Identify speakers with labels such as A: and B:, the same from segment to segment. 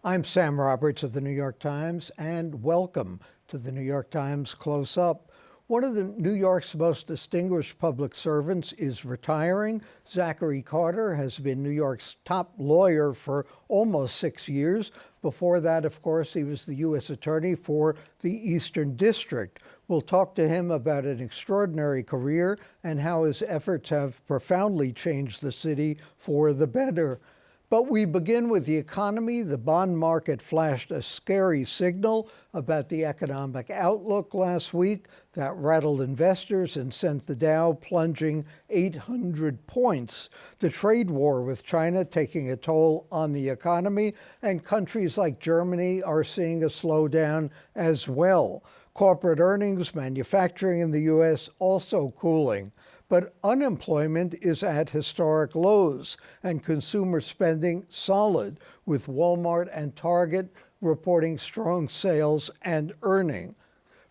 A: I'm Sam Roberts of the New York Times, and welcome to the New York Times Close Up. One of the New York's most distinguished public servants is retiring. Zachary Carter has been New York's top lawyer for almost 6 years. Before that, of course, he was the U.S. Attorney for the Eastern District. We'll talk to him about an extraordinary career and how his efforts have profoundly changed the city for the better. But we begin with the economy. The bond market flashed a scary signal about the economic outlook last week that rattled investors and sent the Dow plunging 800 points. The trade war with China taking a toll on the economy, and countries like Germany are seeing a slowdown as well. Corporate earnings, manufacturing in the U.S. also cooling. But unemployment is at historic lows and consumer spending solid, with Walmart and Target reporting strong sales and earning.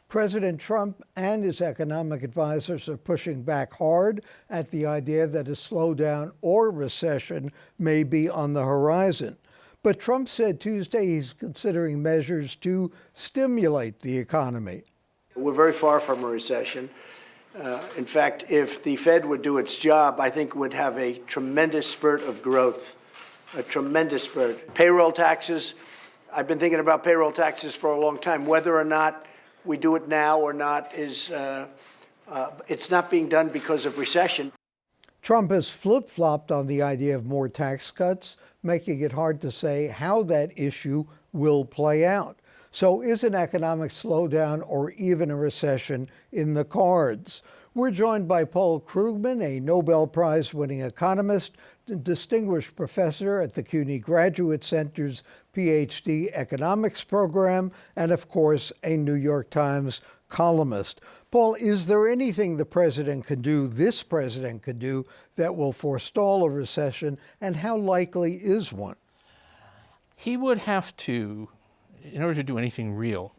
A: President Trump and his economic advisors are pushing back hard at the idea that a slowdown or recession may be on the horizon. But Trump said Tuesday he's considering measures to stimulate the economy.
B: We're very far from a recession. In fact, if the Fed would do its job, I think would have a tremendous spurt of growth, a tremendous spurt. Payroll taxes, I've been thinking about payroll taxes for a long time. Whether or not we do it now or not is, it's not being done because of recession.
A: Trump has flip-flopped on the idea of more tax cuts, making it hard to say how that issue will play out. So is an economic slowdown or even a recession in the cards? We're joined by Paul Krugman, a Nobel Prize winning economist, distinguished professor at the CUNY Graduate Center's PhD economics program, and of course, a New York Times columnist. Paul, is there anything the president can do, this president could do, that will forestall a recession, and how likely is one?
C: He would have to, in order to do anything real,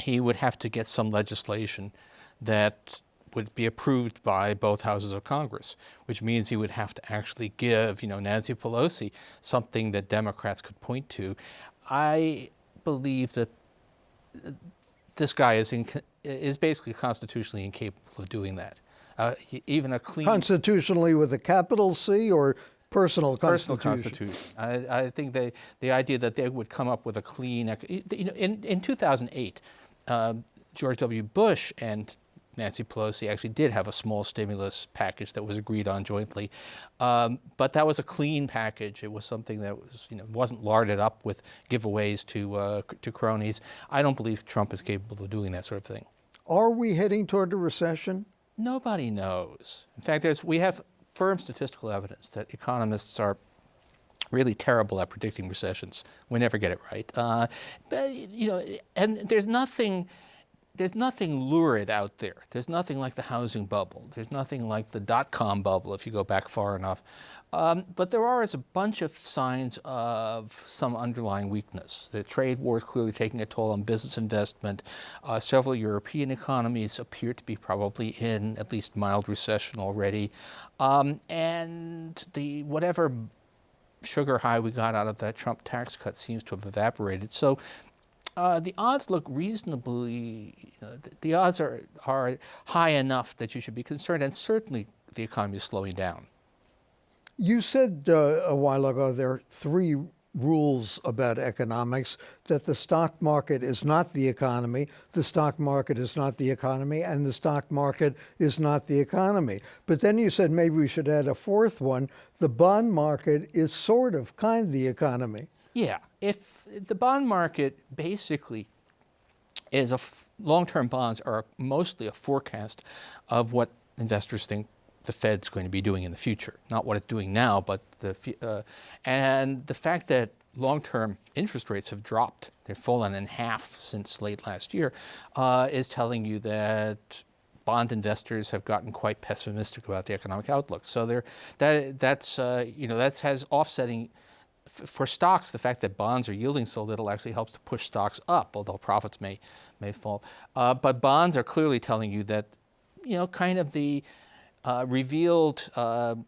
C: he would have to get some legislation that would be approved by both houses of Congress, which means he would have to actually give, Nancy Pelosi something that Democrats could point to. I believe that this guy is basically constitutionally incapable of doing that. Even a clean...
A: Constitutionally with a capital C or personal constitution?
C: Personal constitution. I think the idea that they would come up with a clean... In 2008, George W. Bush and Nancy Pelosi actually did have a small stimulus package that was agreed on jointly, but that was a clean package. It was something that was, wasn't larded up with giveaways to cronies. I don't believe Trump is capable of doing that sort of thing.
A: Are we heading toward a recession?
C: Nobody knows. In fact, we have firm statistical evidence that economists are really terrible at predicting recessions. We never get it right. And there's nothing lurid out there. There's nothing like the housing bubble. There's nothing like the dot-com bubble if you go back far enough. But there is a bunch of signs of some underlying weakness. The trade war is clearly taking a toll on business investment. Several European economies appear to be probably in at least mild recession already. And whatever sugar high we got out of that Trump tax cut seems to have evaporated. So the odds look reasonably, the odds are high enough that you should be concerned, and certainly the economy is slowing down.
A: You said a while ago there are three rules about economics: that the stock market is not the economy, the stock market is not the economy, and the stock market is not the economy. But then you said maybe we should add a fourth one: the bond market is sort of the economy.
C: Yeah, if the bond market basically is long-term bonds are mostly a forecast of what investors think the Fed's going to be doing in the future, not what it's doing now, but and the fact that long-term interest rates have dropped, they've fallen in half since late last year, is telling you that bond investors have gotten quite pessimistic about the economic outlook. So that's has offsetting. For stocks, the fact that bonds are yielding so little actually helps to push stocks up, although profits may fall. But bonds are clearly telling you that, kind of the revealed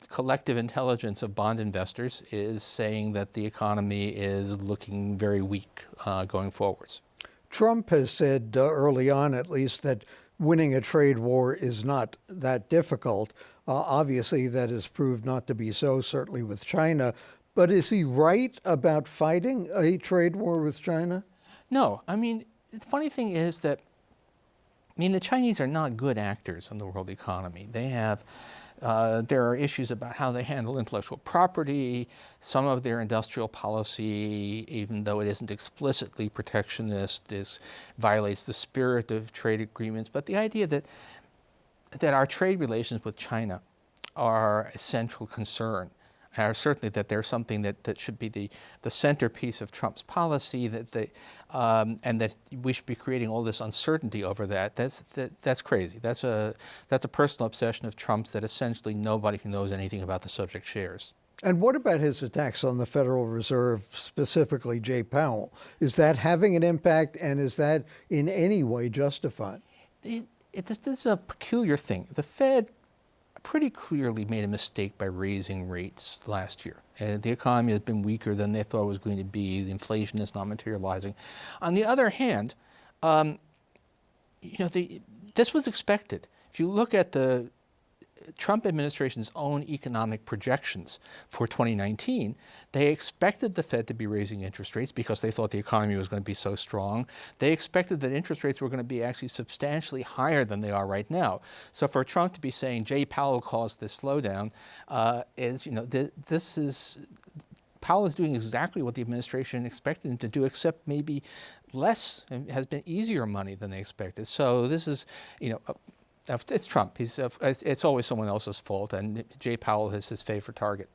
C: collective intelligence of bond investors is saying that the economy is looking very weak going forwards.
A: Trump has said early on, at least, that winning a trade war is not that difficult. Obviously, that has proved not to be so, certainly with China. But is he right about fighting a trade war with China?
C: No, I mean, the funny thing is that, I mean, the Chinese are not good actors in the world economy. They have, there are issues about how they handle intellectual property. Some of their industrial policy, even though it isn't explicitly protectionist, violates the spirit of trade agreements. But the idea that our trade relations with China are a central concern, are certainly that they're something that should be the centerpiece of Trump's policy, and that we should be creating all this uncertainty over that. That's crazy. That's a personal obsession of Trump's that essentially nobody who knows anything about the subject shares.
A: And what about his attacks on the Federal Reserve, specifically Jay Powell? Is that having an impact, and is that in any way justified?
C: This is a peculiar thing. The Fed pretty clearly made a mistake by raising rates last year. The economy has been weaker than they thought it was going to be. The inflation is not materializing. On the other hand, this was expected. If you look at the Trump administration's own economic projections for 2019, they expected the Fed to be raising interest rates because they thought the economy was going to be so strong. They expected that interest rates were going to be actually substantially higher than they are right now. So for Trump to be saying Jay Powell caused this slowdown Powell is doing exactly what the administration expected him to do, except maybe less, and has been easier money than they expected. So this is, it's Trump. It's always someone else's fault, and Jay Powell is his favorite target.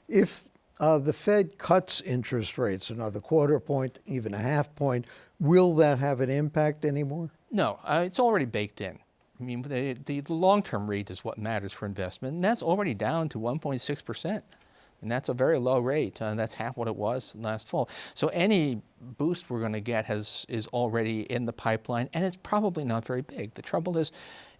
A: If the Fed cuts interest rates another quarter point, even a half point, will that have an impact anymore?
C: No, it's already baked in. I mean, the long-term rate is what matters for investment, and that's already down to 1.6%. And that's a very low rate, and that's half what it was last fall. So any boost we're going to get is already in the pipeline, and it's probably not very big. The trouble is,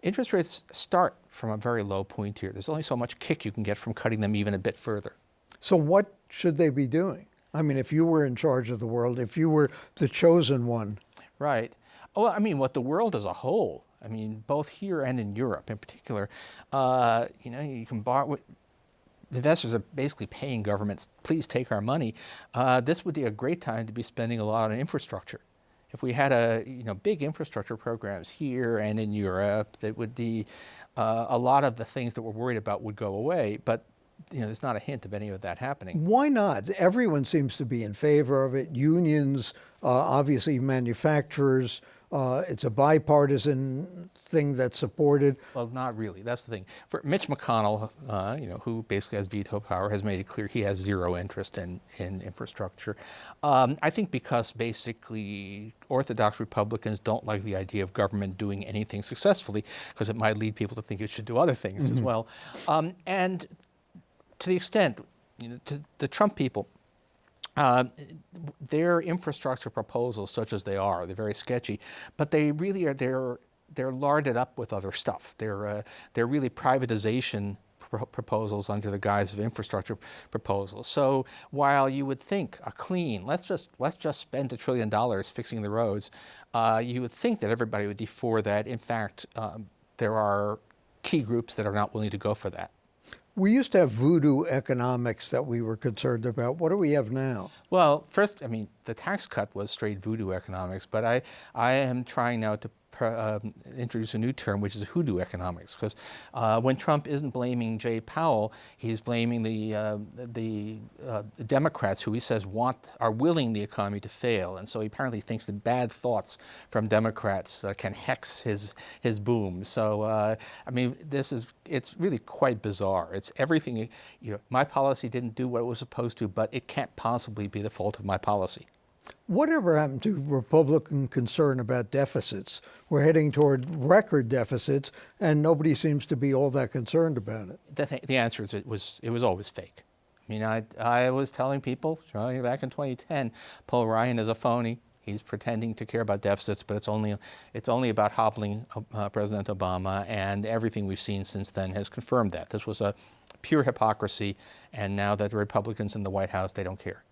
C: interest rates start from a very low point here. There's only so much kick you can get from cutting them even a bit further.
A: So what should they be doing? I mean, if you were in charge of the world, if you were the chosen one.
C: Right. Oh, I mean, what the world as a whole, I mean, both here and in Europe in particular, you can borrow. Investors are basically paying governments, please take our money. This would be a great time to be spending a lot on infrastructure. If we had big infrastructure programs here and in Europe, that would be a lot of the things that we're worried about would go away. But there's not a hint of any of that happening.
A: Why not? Everyone seems to be in favor of it. Unions, obviously manufacturers. It's a bipartisan thing that's supported.
C: Well, not really. That's the thing. For Mitch McConnell, who basically has veto power, has made it clear he has zero interest in infrastructure. I think because basically orthodox Republicans don't like the idea of government doing anything successfully because it might lead people to think it should do other things as well. And to the extent, to the Trump people, their infrastructure proposals, such as they are, they're very sketchy, but they really are, they're larded up with other stuff. They're really privatization proposals under the guise of infrastructure proposals. So while you would think a clean, let's just spend $1 trillion fixing the roads, you would think that everybody would be for that. In fact, there are key groups that are not willing to go for that.
A: We used to have voodoo economics that we were concerned about. What do we have now?
C: Well, first, I mean, the tax cut was straight voodoo economics, but I am trying now to introduce a new term, which is hoodoo economics, because when Trump isn't blaming Jay Powell, he's blaming the Democrats who he says are willing the economy to fail, and so he apparently thinks that bad thoughts from Democrats can hex his boom. So I mean, it's really quite bizarre. It's everything. My policy didn't do what it was supposed to, but it can't possibly be the fault of my policy.
A: Whatever happened to Republican concern about deficits? We're heading toward record deficits, and nobody seems to be all that concerned about it.
C: The answer is it was always fake. I mean, I was telling people back in 2010, Paul Ryan is a phony. He's pretending to care about deficits, but it's only about hobbling President Obama, and everything we've seen since then has confirmed that. This was a pure hypocrisy, and now that the Republicans in the White House, they don't care.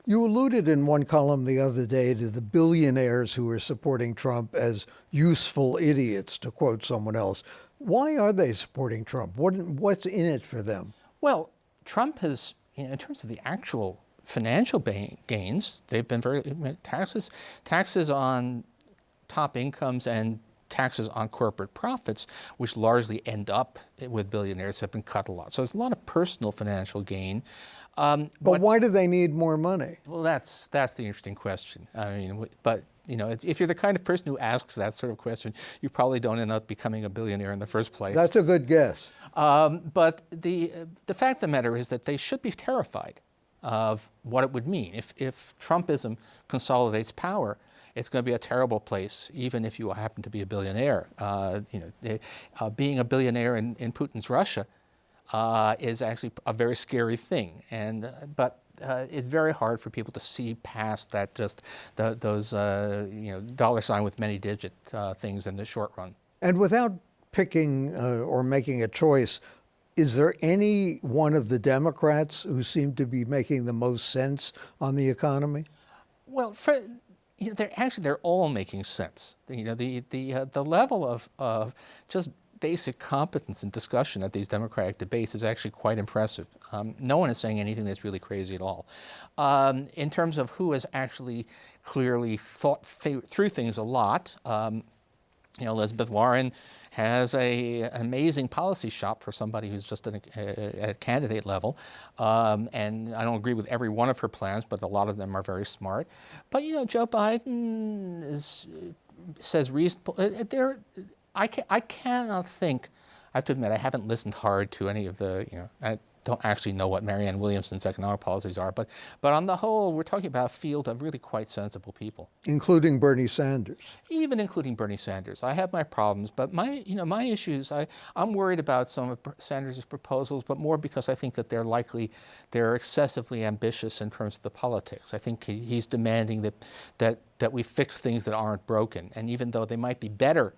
A: You alluded in one column the other day to the billionaires who are supporting Trump as useful idiots, to quote someone else. Why are they supporting Trump? What's in it for them?
C: Well, Trump has, in terms of the actual financial gains, they've been taxes on top incomes and taxes on corporate profits, which largely end up with billionaires, have been cut a lot. So there's a lot of personal financial gain.
A: But why do they need more money?
C: Well, that's the interesting question. I mean, but if you're the kind of person who asks that sort of question, you probably don't end up becoming a billionaire in the first place.
A: That's a good guess.
C: But the fact of the matter is that they should be terrified of what it would mean. If Trumpism consolidates power, it's going to be a terrible place, even if you happen to be a billionaire. Being a billionaire in Putin's Russia is actually a very scary thing, but it's very hard for people to see past that, just those dollar sign with many digit things in the short run.
A: And without picking or making a choice, is there any one of the Democrats who seem to be making the most sense on the economy?
C: Well, they're all making sense. The level of just basic competence and discussion at these Democratic debates is actually quite impressive. No one is saying anything that's really crazy at all. In terms of who has actually clearly thought through things a lot, Elizabeth Warren has an amazing policy shop for somebody who's just at candidate level. And I don't agree with every one of her plans, but a lot of them are very smart. But, Joe Biden says reasonable. I cannot think, I have to admit, I haven't listened hard to any of I don't actually know what Marianne Williamson's economic policies are, but on the whole, we're talking about a field of really quite sensible people.
A: Including Bernie Sanders. Even
C: including Bernie Sanders. I have my problems, but my issues, I'm worried about some of Sanders' proposals, but more because I think that they're excessively ambitious in terms of the politics. I think he's demanding that we fix things that aren't broken, and even though they might be better,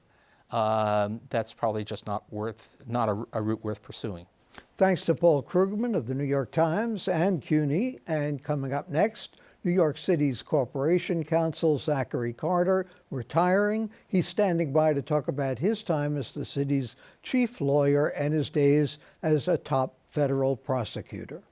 C: that's probably just not a route worth pursuing.
A: Thanks to Paul Krugman of the New York Times and CUNY. And coming up next, New York City's Corporation Counsel Zachary Carter retiring. He's standing by to talk about his time as the city's chief lawyer and his days as a top federal prosecutor.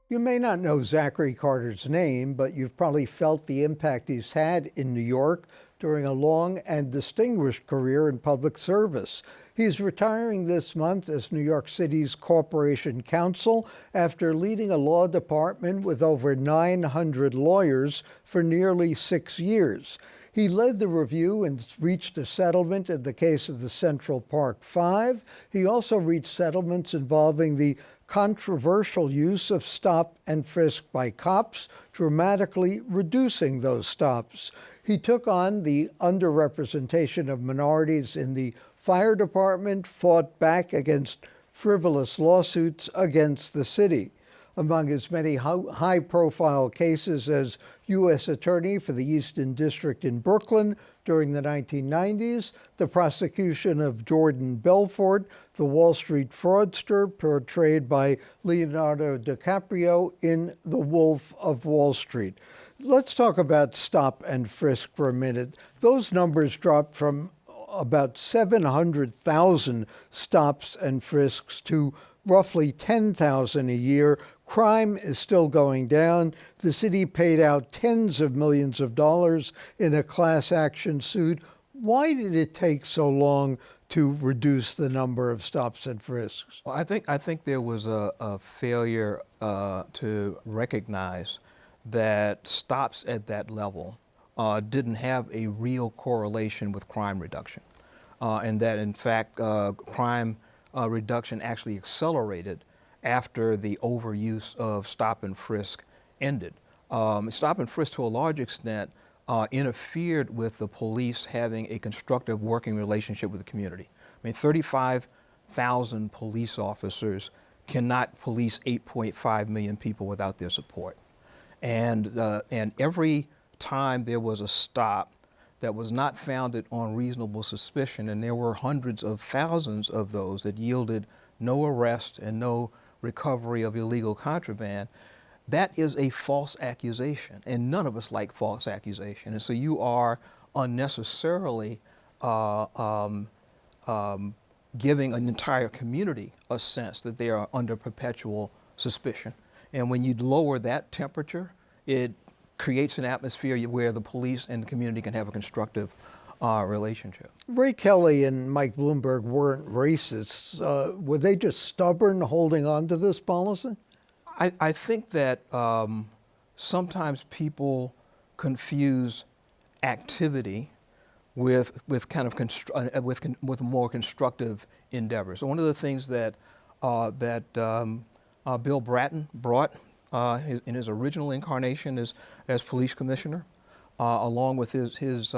A: You may not know Zachary Carter's name, but you've probably felt the impact he's had in New York during a long and distinguished career in public service. He's retiring this month as New York City's Corporation Counsel after leading a law department with over 900 lawyers for nearly 6 years. He led the review and reached a settlement in the case of the Central Park Five. He also reached settlements involving the controversial use of stop and frisk by cops, dramatically reducing those stops. He took on the underrepresentation of minorities in the fire department, fought back against frivolous lawsuits against the city. Among his many high-profile cases as U.S. Attorney for the Eastern District in Brooklyn during the 1990s, the prosecution of Jordan Belfort, the Wall Street fraudster portrayed by Leonardo DiCaprio in The Wolf of Wall Street. Let's talk about stop and frisk for a minute. Those numbers dropped from about 700,000 stops and frisks to roughly 10,000 a year. Crime is still going down. The city paid out tens of millions of dollars in a class action suit. Why did it take so long to reduce the number of stops and frisks?
D: Well, I think there was a failure to recognize that stops at that level didn't have a real correlation with crime reduction, and that in fact crime reduction actually accelerated after the overuse of stop and frisk ended. Stop and frisk to a large extent interfered with the police having a constructive working relationship with the community. I mean, 35,000 police officers cannot police 8.5 million people without their support. And every time there was a stop that was not founded on reasonable suspicion, and there were hundreds of thousands of those that yielded no arrest and no recovery of illegal contraband, that is a false accusation, and none of us like false accusation. And so you are unnecessarily giving an entire community a sense that they are under perpetual suspicion. And when you lower that temperature, it creates an atmosphere where the police and the community can have a constructive relationship.
A: Ray Kelly and Mike Bloomberg weren't racists. Were they just stubborn holding on to this policy?
D: I think that sometimes people confuse activity with kind of with more constructive endeavors. So one of the things that Bill Bratton brought in his original incarnation as police commissioner, along with his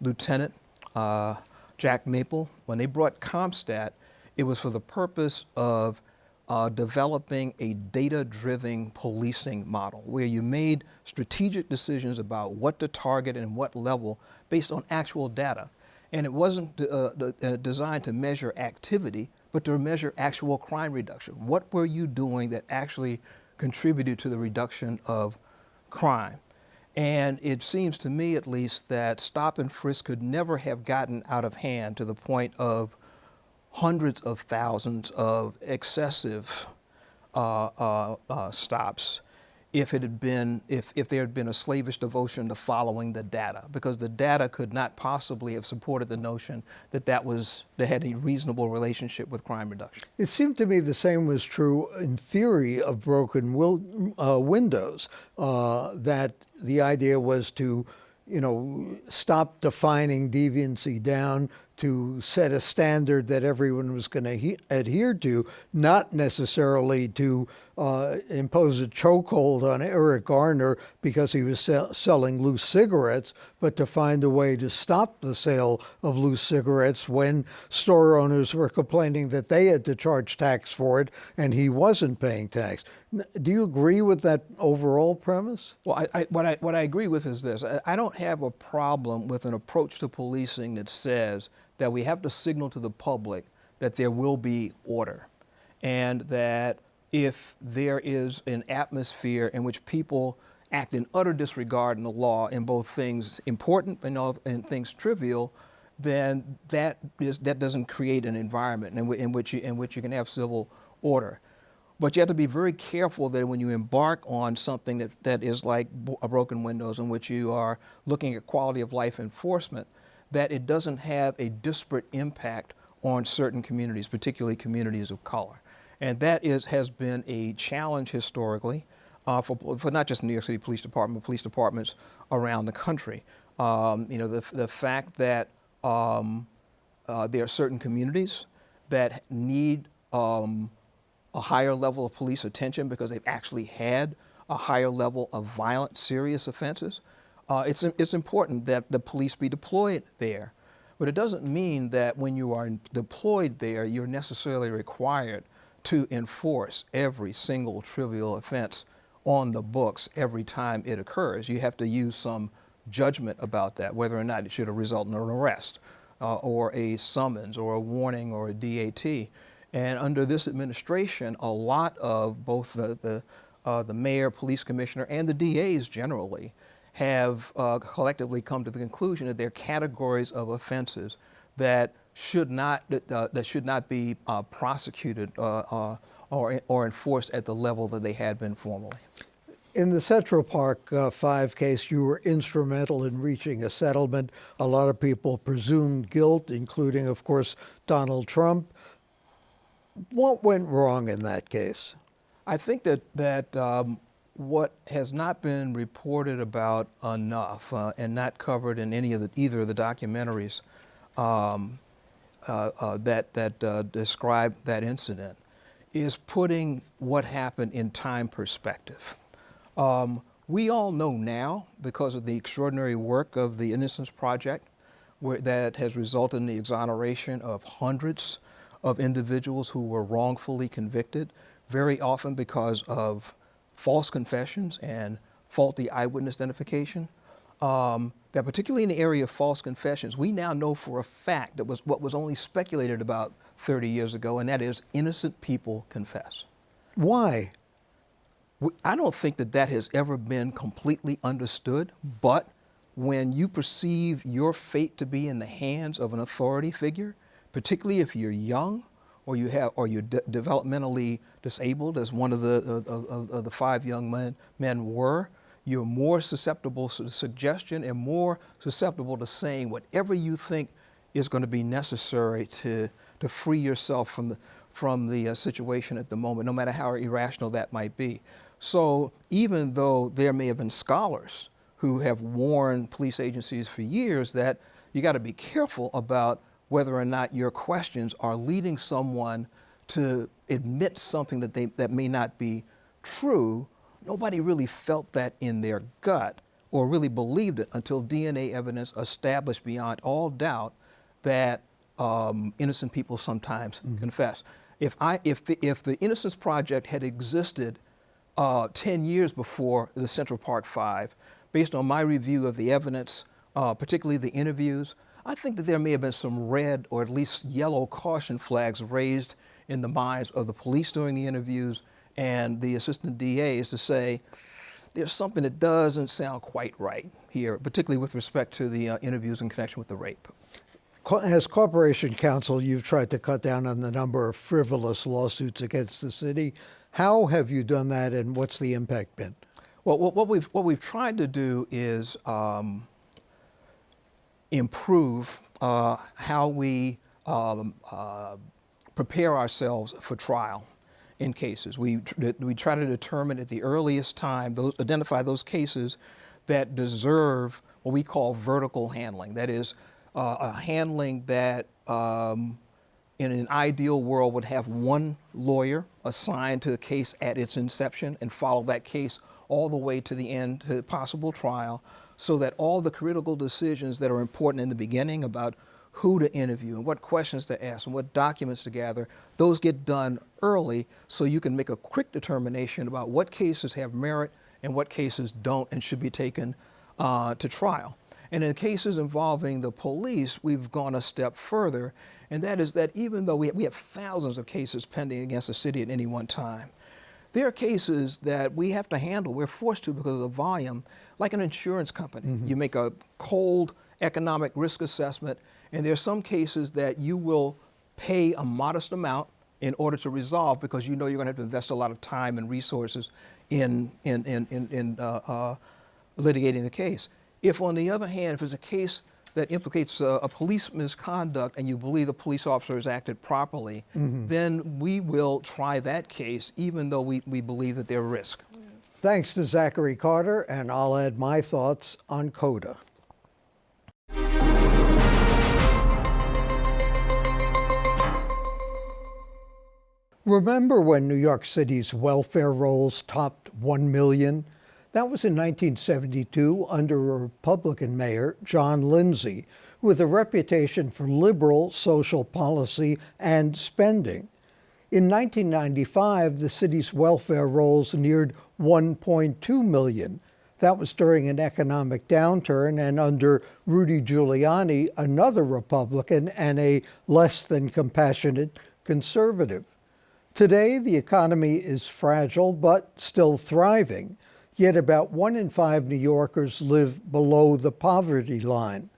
D: lieutenant Jack Maple, when they brought CompStat, it was for the purpose of developing a data-driven policing model where you made strategic decisions about what to target and what level based on actual data. And it wasn't designed to measure activity, but to measure actual crime reduction. What were you doing that actually contributed to the reduction of crime? And it seems to me, at least, that stop and frisk could never have gotten out of hand to the point of hundreds of thousands of excessive stops if there had been a slavish devotion to following the data, because the data could not possibly have supported the notion that that had a reasonable relationship with crime reduction.
A: It seemed to me the same was true in theory of broken windows, that the idea was to, stop defining deviancy down, to set a standard that everyone was going to adhere to, not necessarily to impose a chokehold on Eric Garner because he was selling loose cigarettes, but to find a way to stop the sale of loose cigarettes when store owners were complaining that they had to charge tax for it and he wasn't paying tax. Do you agree with that overall premise?
D: Well, what I agree with is this. I don't have a problem with an approach to policing that says that we have to signal to the public that there will be order, and that if there is an atmosphere in which people act in utter disregard in the law in both things important and things trivial, then that doesn't create an environment in which you can have civil order. But you have to be very careful that when you embark on something that is like broken windows, in which you are looking at quality of life enforcement, that it doesn't have a disparate impact on certain communities, particularly communities of color. And that has been a challenge historically for not just the New York City Police Department, but police departments around the country. The fact that there are certain communities that need a higher level of police attention because they've actually had a higher level of violent, serious offenses. It's important that the police be deployed there. But it doesn't mean that when you are deployed there, you're necessarily required to enforce every single trivial offense on the books every time it occurs. You have to use some judgment about that, whether or not it should result in an arrest or a summons or a warning or a DAT. And under this administration, a lot of both the mayor, police commissioner, and the DAs generally have collectively come to the conclusion that there are categories of offenses that should not be prosecuted or enforced at the level that they had been formerly.
A: In the Central Park 5 case, you were instrumental in reaching a settlement. A lot of people presumed guilt, including, of course, Donald Trump. What went wrong in that case?
D: I think that what has not been reported about enough and not covered in either of the documentaries that describe that incident is putting what happened in time perspective. We all know now, because of the extraordinary work of the Innocence Project, that has resulted in the exoneration of hundreds of individuals who were wrongfully convicted, very often because of false confessions and faulty eyewitness identification. That particularly in the area of false confessions, we now know for a fact that was what was only speculated about 30 years ago, and that is innocent people confess.
A: Why?
D: I don't think that that has ever been completely understood, but when you perceive your fate to be in the hands of an authority figure, particularly if you're young or you're developmentally disabled, as one of the five young men were, you're more susceptible to suggestion and more susceptible to saying whatever you think is going to be necessary to free yourself from the situation at the moment, no matter how irrational that might be. So even though there may have been scholars who have warned police agencies for years that you got to be careful about whether or not your questions are leading someone to admit something that may not be true, nobody really felt that in their gut or really believed it until DNA evidence established beyond all doubt that innocent people sometimes confess. If the Innocence Project had existed 10 years before the Central Park Five, based on my review of the evidence, particularly the interviews, I think that there may have been some red or at least yellow caution flags raised in the minds of the police during the interviews and the assistant DAs to say, there's something that doesn't sound quite right here, particularly with respect to the interviews in connection with the rape.
A: As Corporation Counsel, you've tried to cut down on the number of frivolous lawsuits against the city. How have you done that, and what's the impact been?
D: Well, what we've tried to do is improve how we prepare ourselves for trial in cases. We try to determine at the earliest time, identify those cases that deserve what we call vertical handling. That is, a handling that in an ideal world would have one lawyer assigned to a case at its inception and follow that case all the way to the end, to possible trial, so that all the critical decisions that are important in the beginning about who to interview and what questions to ask and what documents to gather, those get done early so you can make a quick determination about what cases have merit and what cases don't and should be taken to trial. And in cases involving the police, we've gone a step further, and that is that even though we have thousands of cases pending against the city at any one time, there are cases that we have to handle, we're forced to because of the volume, like an insurance company. You make a cold economic risk assessment, and there are some cases that you will pay a modest amount in order to resolve because you know you're going to have to invest a lot of time and resources in litigating the case. If, on the other hand, if it's a case that implicates a police misconduct and you believe the police officer has acted properly, then we will try that case even though we believe that there's risk.
A: Thanks to Zachary Carter, and I'll add my thoughts on CODA. Remember when New York City's welfare rolls topped 1 million? That was in 1972 under a Republican mayor, John Lindsay, with a reputation for liberal social policy and spending. In 1995, the city's welfare rolls neared 1.2 million. That was during an economic downturn and under Rudy Giuliani, another Republican and a less than compassionate conservative. Today, the economy is fragile but still thriving. Yet about 1 in 5 New Yorkers live below the poverty line.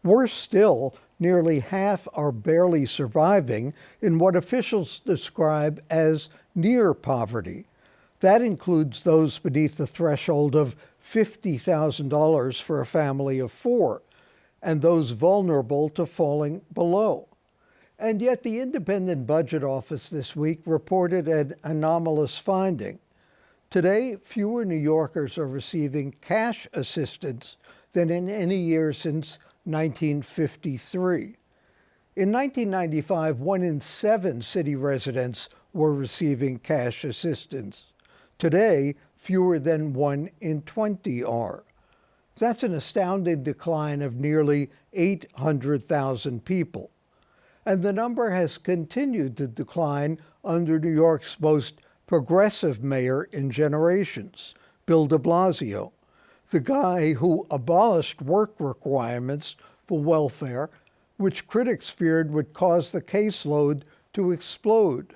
A: Worse still, nearly half are barely surviving in what officials describe as near poverty. That includes those beneath the threshold of $50,000 for a family of 4, and those vulnerable to falling below. And yet the Independent Budget Office this week reported an anomalous finding. Today, fewer New Yorkers are receiving cash assistance than in any year since 1953. In 1995, 1 in 7 city residents were receiving cash assistance. Today, fewer than 1 in 20 are. That's an astounding decline of nearly 800,000 people. and the number has continued to decline under New York's most progressive mayor in generations, Bill de Blasio, the guy who abolished work requirements for welfare, which critics feared would cause the caseload to explode.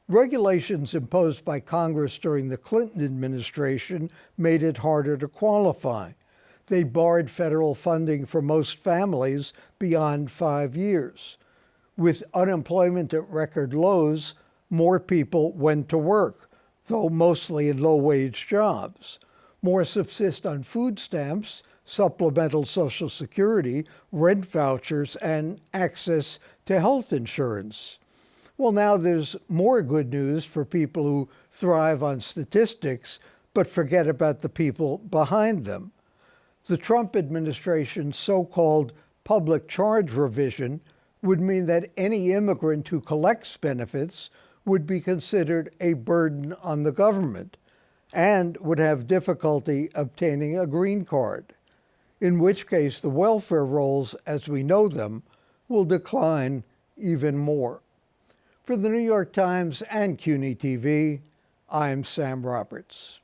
A: Regulations imposed by Congress during the Clinton administration made it harder to qualify. They barred federal funding for most families beyond 5 years. With unemployment at record lows, more people went to work, though mostly in low-wage jobs. More subsist on food stamps, supplemental Social Security, rent vouchers, and access to health insurance. Well, now there's more good news for people who thrive on statistics but forget about the people behind them. The Trump administration's so-called public charge revision would mean that any immigrant who collects benefits would be considered a burden on the government and would have difficulty obtaining a green card, in which case the welfare rolls as we know them will decline even more. For the New York Times and CUNY TV, I'm Sam Roberts.